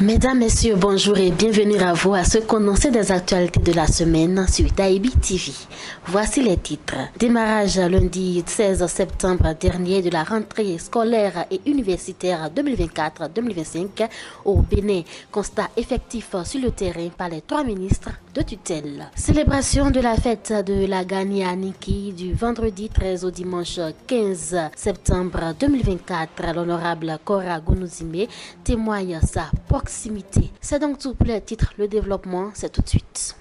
Mesdames, Messieurs, bonjour et bienvenue à vous à ce condensé des actualités de la semaine sur Taibi TV. Voici les titres. Démarrage lundi 16 septembre dernier de la rentrée scolaire et universitaire 2024-2025 au Bénin. Constat effectif sur le terrain par les 3 ministres de tutelle. Célébration de la fête de la Gani Aniki du vendredi 13 au dimanche 15 septembre 2024. L'honorable Kora Gunuzime témoigne sa proximité. C'est donc tout pour les titres. Le développement, c'est tout de suite.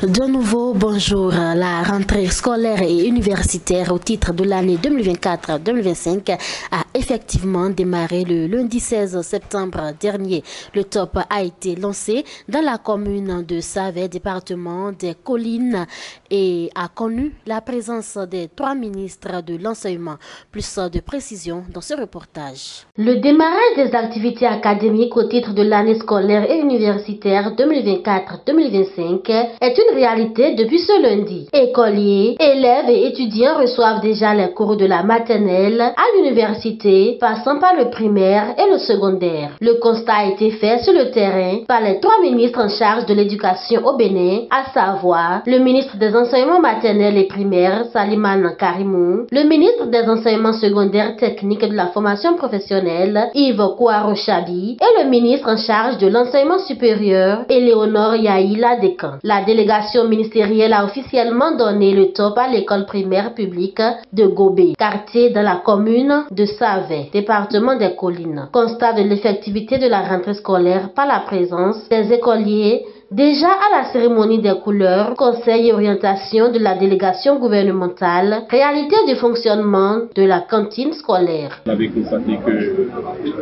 De nouveau, bonjour. La rentrée scolaire et universitaire au titre de l'année 2024-2025 a effectivement démarré le lundi 16 septembre dernier. Le top a été lancé dans la commune de Savè, département des Collines, et a connu la présence des 3 ministres de l'enseignement. Plus de précisions dans ce reportage. Le démarrage des activités académiques au titre de l'année scolaire et universitaire 2024-2025 est une réalité depuis ce lundi. Écoliers, élèves et étudiants reçoivent déjà les cours de la maternelle à l'université, passant par le primaire et le secondaire. Le constat a été fait sur le terrain par les 3 ministres en charge de l'éducation au Bénin, à savoir le ministre des enseignements maternels et primaires, Saliman Karimou, le ministre des enseignements secondaires techniques et de la formation professionnelle, Yves Kouaro Chabi, et le ministre en charge de l'enseignement supérieur, Éléonore Yaïla Dekan. La délégation ministérielle a officiellement donné le top à l'école primaire publique de Gobé, quartier dans la commune de Savè, département des Collines. Constat de l'effectivité de la rentrée scolaire par la présence des écoliers déjà à la cérémonie des couleurs, conseil et orientation de la délégation gouvernementale, réalité du fonctionnement de la cantine scolaire. Vous avez constaté que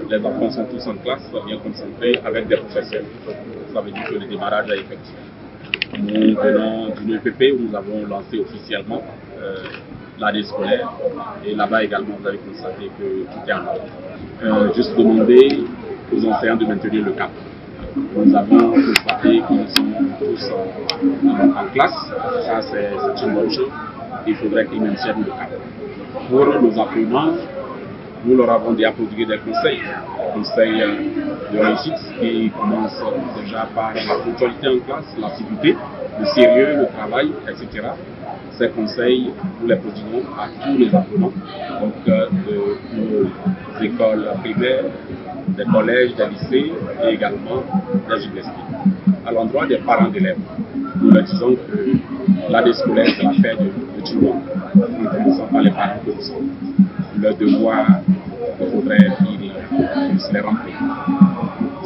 les enfants sont tous en classe, bien concentrés avec des professeurs. Ça veut dire que le démarrage est effectif. Nous venons d'une EPP où nous avons lancé officiellement l'année scolaire, et là-bas également vous avez constaté que tout est en ordre. Juste demander aux enseignants de maintenir le cap. Nous avons constaté que nous sommes tous en classe, ça c'est une bonne chose. Il faudrait qu'ils maintiennent le cap. Pour nos apprenants, nous leur avons déjà prodigué des conseils de réussite qui commencent déjà par la ponctualité en classe, l'assiduité, le sérieux, le travail, etc. Ces conseils, nous les prodiguons à tous les apprenants, donc de nos écoles primaires, des collèges, des lycées et également des universités. À l'endroit des parents d'élèves, nous leur disons que l'année scolaire c'est l'affaire de tout le monde. Nous ne commençons pas les parents que nous sommes. Leur devoir, il faudrait qu'ils puissent les remplir.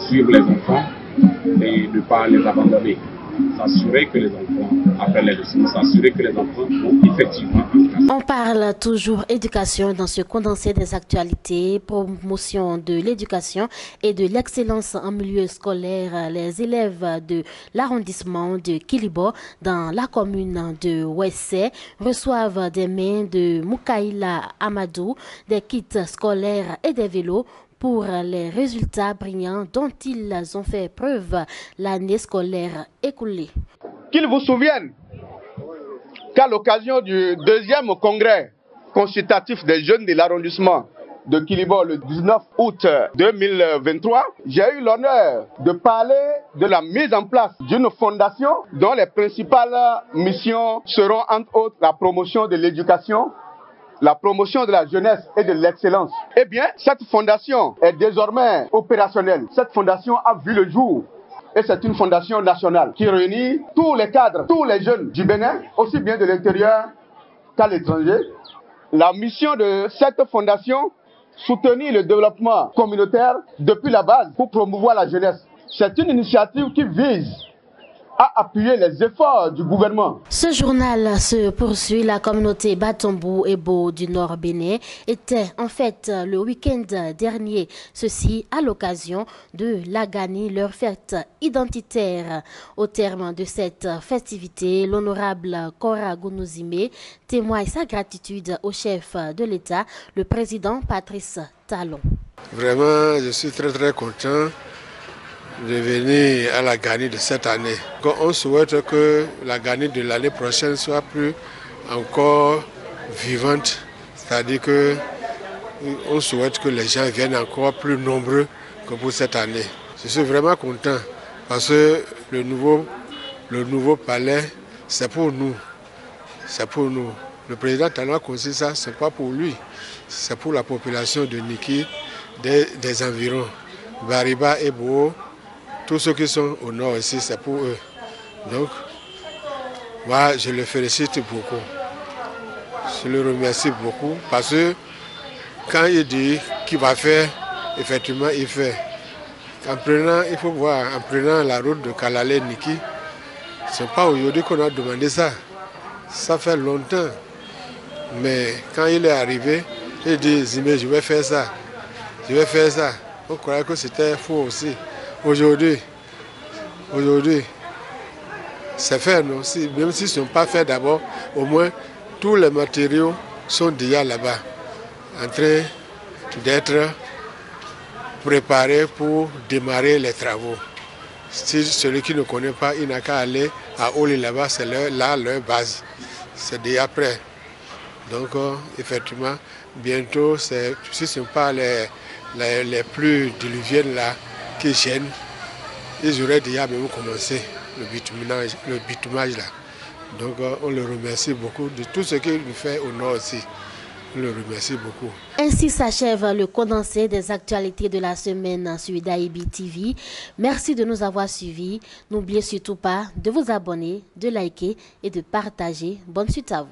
Suivre les enfants et ne pas les abandonner. S'assurer que les enfants apprennent les leçons, s'assurer que les enfants vont effectivement en classe. On parle toujours éducation dans ce condensé des actualités, promotion de l'éducation et de l'excellence en milieu scolaire. Les élèves de l'arrondissement de Kilibo dans la commune de Ouessé reçoivent des mains de Moukaïla Amadou, des kits scolaires et des vélos pour les résultats brillants dont ils ont fait preuve l'année scolaire écoulée. Qu'ils vous souviennent qu'à l'occasion du 2e congrès consultatif des jeunes de l'arrondissement de Kilibo le 19 août 2023, j'ai eu l'honneur de parler de la mise en place d'une fondation dont les principales missions seront entre autres la promotion de l'éducation, la promotion de la jeunesse et de l'excellence. Eh bien, cette fondation est désormais opérationnelle. Cette fondation a vu le jour. Et c'est une fondation nationale qui réunit tous les cadres, tous les jeunes du Bénin, aussi bien de l'intérieur qu'à l'étranger. La mission de cette fondation, soutenir le développement communautaire depuis la base pour promouvoir la jeunesse. C'est une initiative qui vise a appuyé les efforts du gouvernement. Ce journal se poursuit. La communauté Batombo Ebo du Nord Bénin était en fait le week-end dernier. Ceci à l'occasion de l'Agani, leur fête identitaire. Au terme de cette festivité, l'honorable Kora Gunuzime témoigne sa gratitude au chef de l'État, le président Patrice Talon. Vraiment, je suis très content de venir à la Gani de cette année. On souhaite que la Gani de l'année prochaine soit plus encore vivante, c'est-à-dire que on souhaite que les gens viennent encore plus nombreux que pour cette année. Je suis vraiment content parce que le nouveau palais, c'est pour nous. C'est pour nous. Le président Talon a conçu ça, ce n'est pas pour lui, c'est pour la population de Niki, des environs. Bariba et Bo, tous ceux qui sont au nord ici, c'est pour eux. Donc, moi, je le félicite beaucoup. Je le remercie beaucoup parce que quand il dit qu'il va faire, effectivement, il fait. Il faut voir, en prenant la route de Kalale-Niki, ce n'est pas aujourd'hui qu'on a demandé ça. Ça fait longtemps. Mais quand il est arrivé, il dit, Zimé, je vais faire ça. Je vais faire ça. On croyait que c'était faux aussi. Aujourd'hui, c'est fait, non? Même s'ils ne sont pas faits d'abord, au moins tous les matériaux sont déjà là-bas, en train d'être préparés pour démarrer les travaux. Si celui qui ne connaît pas, il n'a qu'à aller à Oli là-bas, c'est là leur base. C'est déjà prêt. Donc, effectivement, bientôt, si ce ne sont pas les pluies diluviennes là qui gênent, ils auraient déjà même commencé le bitumage là. Donc on le remercie beaucoup de tout ce qu'il fait au nord aussi. On le remercie beaucoup. Ainsi s'achève le condensé des actualités de la semaine sur Daibi TV. Merci de nous avoir suivis. N'oubliez surtout pas de vous abonner, de liker et de partager. Bonne suite à vous.